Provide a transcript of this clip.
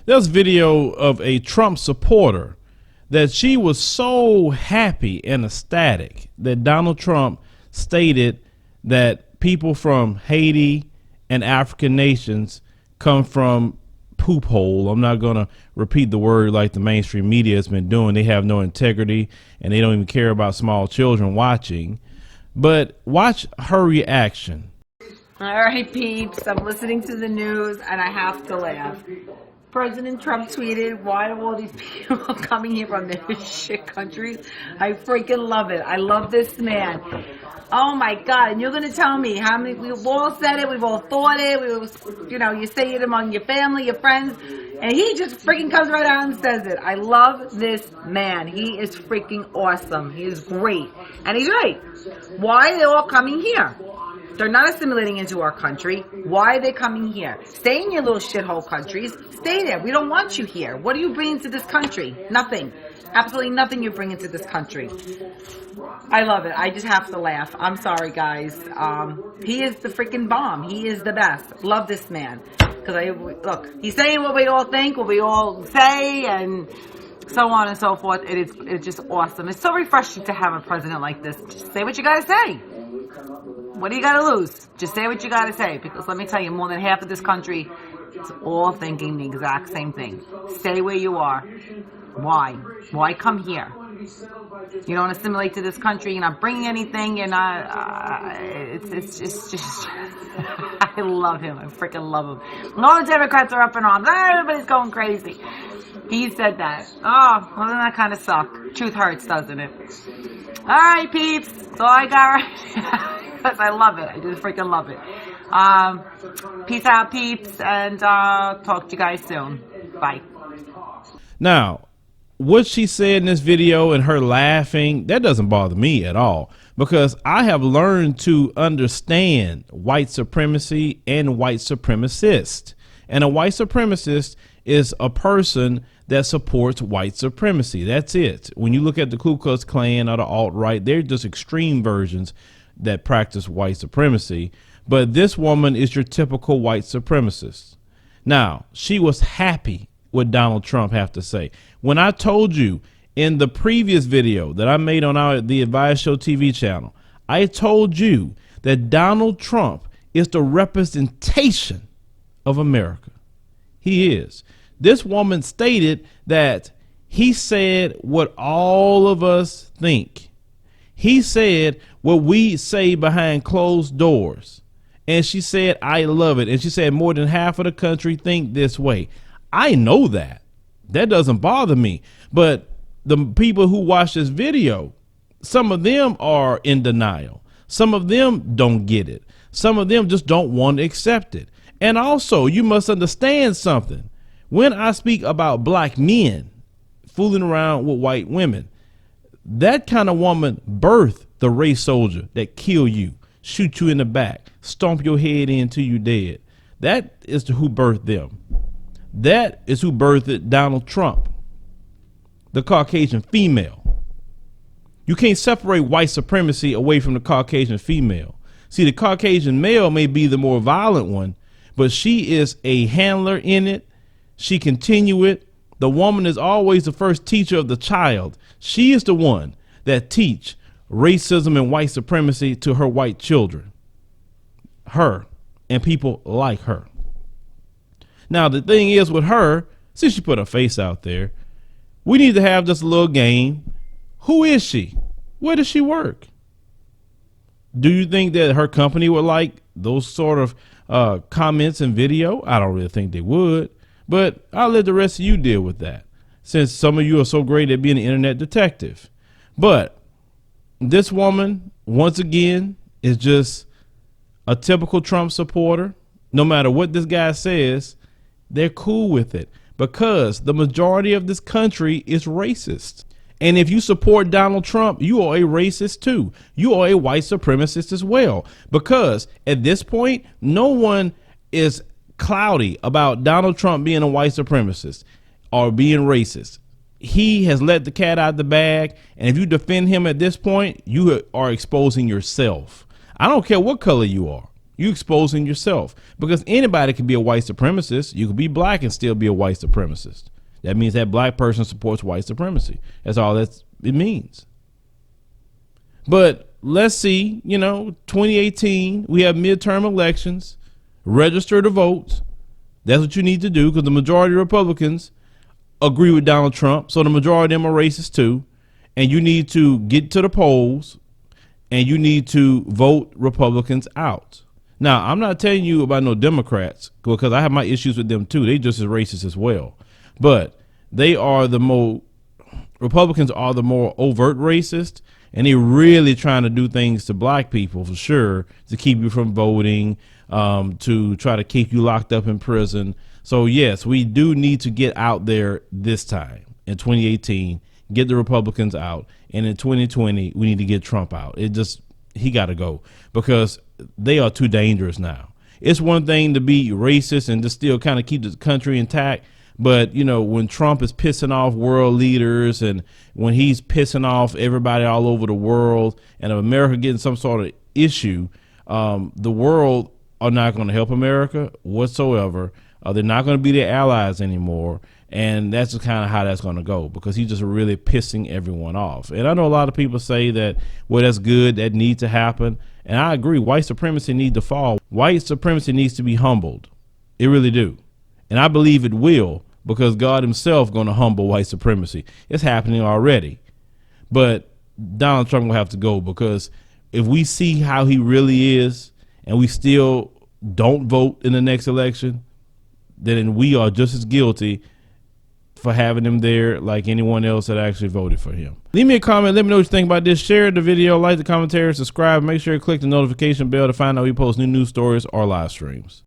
There's video of a Trump supporter that she was so happy and ecstatic that Donald Trump stated that people from Haiti and African nations come from poop hole. I'm not going to repeat the word like the mainstream media has been doing. They have no integrity and they don't even care about small children watching. But watch her reaction. All right, peeps, I'm listening to the news and I have to laugh. President Trump tweeted, why are all these people coming here from their shit countries? I freaking love it. I love this man. Oh my God. And you're going to tell me how many, we've all said it, we've all thought it, you say it among your family, your friends, and he just freaking comes right out and says it. I love this man. He is freaking awesome. He is great. And he's right. Why are they all coming here? They're not assimilating into our country. Why are they coming here? Stay in your little shithole countries. Stay there. We don't want you here. What are you bringing to this country? Nothing. Absolutely nothing you're bringing to this country. I love it. I just have to laugh. I'm sorry, guys. He is the freaking bomb. He is the best. Love this man. Look, he's saying what we all think, what we all say, and so on and so forth. It's just awesome. It's so refreshing to have a president like this. Just say what you gotta say. What do you got to lose? Just say what you got to say. Because let me tell you, more than half of this country is all thinking the exact same thing. Stay where you are. Why? Why come here? You don't assimilate to this country. You're not bringing anything. You're not. It's just. I love him. I freaking love him. And all the Democrats are up in arms. Everybody's going crazy. He said that. Oh, well, then that kind of suck. Truth hurts, doesn't it? All right, peeps. That's all I got right. I love it. I just freaking love it. Peace out, peeps, and talk to you guys soon. Bye. Now, what she said in this video and her laughing, that doesn't bother me at all, because I have learned to understand white supremacy and white supremacist. And a white supremacist is a person that supports white supremacy. That's it. When you look at the Ku Klux Klan or the alt-right, they're just extreme versions that practice white supremacy. But this woman is your typical white supremacist. Now, she was happy what Donald Trump have to say. When I told you in the previous video that I made on the Advice Show TV channel, I told you that Donald Trump is the representation of America. He is. This woman stated that he said what all of us think. He said what we say behind closed doors. And she said, I love it. And she said more than half of the country think this way. I know that. That doesn't bother me. But the people who watch this video, some of them are in denial. Some of them don't get it. Some of them just don't want to accept it. And also, you must understand something. When I speak about black men fooling around with white women, that kind of woman birthed the race soldier that kill you, shoot you in the back, stomp your head in till you dead. That is who birthed them. That is who birthed Donald Trump, the Caucasian female. You can't separate white supremacy away from the Caucasian female. See, the Caucasian male may be the more violent one, but she is a handler in it. She continue it. The woman is always the first teacher of the child. She is the one that teach racism and white supremacy to her white children. Her and people like her. Now, the thing is with her, since she put her face out there, we need to have just a little game. Who is she? Where does she work? Do you think that her company would like those sort of comments and video? I don't really think they would, but I'll let the rest of you deal with that, since some of you are so great at being an internet detective. But this woman, once again, is just a typical Trump supporter. No matter what this guy says, they're cool with it because the majority of this country is racist. And if you support Donald Trump, you are a racist too. You are a white supremacist as well, because at this point, no one is cloudy about Donald Trump being a white supremacist or being racist. He has let the cat out of the bag. And if you defend him at this point, you are exposing yourself. I don't care what color you are. You exposing yourself, because anybody can be a white supremacist. You could be black and still be a white supremacist. That means that black person supports white supremacy. That's all it means. But let's see, 2018, we have midterm elections. Register to vote. That's what you need to do, because the majority of Republicans agree with Donald Trump. So the majority of them are racist too. And you need to get to the polls and you need to vote Republicans out. Now, I'm not telling you about no Democrats, because I have my issues with them too. They just as racist as well. But Republicans are the more overt racist, and they're really trying to do things to black people for sure to keep you from voting, to try to keep you locked up in prison. So yes, we do need to get out there this time in 2018, get the Republicans out. And in 2020, we need to get Trump out. He got to go, because they are too dangerous now. It's one thing to be racist and to still kind of keep the country intact. But, when Trump is pissing off world leaders and when he's pissing off everybody all over the world, and if America getting some sort of issue, the world are not going to help America whatsoever. They're not going to be their allies anymore. And that's just kind of how that's going to go, because he's just really pissing everyone off. And I know a lot of people say that, well, that's good, that needs to happen. And I agree, white supremacy needs to fall. White supremacy needs to be humbled. It really do. And I believe it will, because God himself going to humble white supremacy. It's happening already. But Donald Trump will have to go, because if we see how he really is and we still don't vote in the next election, then we are just as guilty for having him there like anyone else that actually voted for him. Leave me a comment. Let me know what you think about this. Share the video, like the commentary, subscribe. Make sure you click the notification bell to find out we post new news stories or live streams.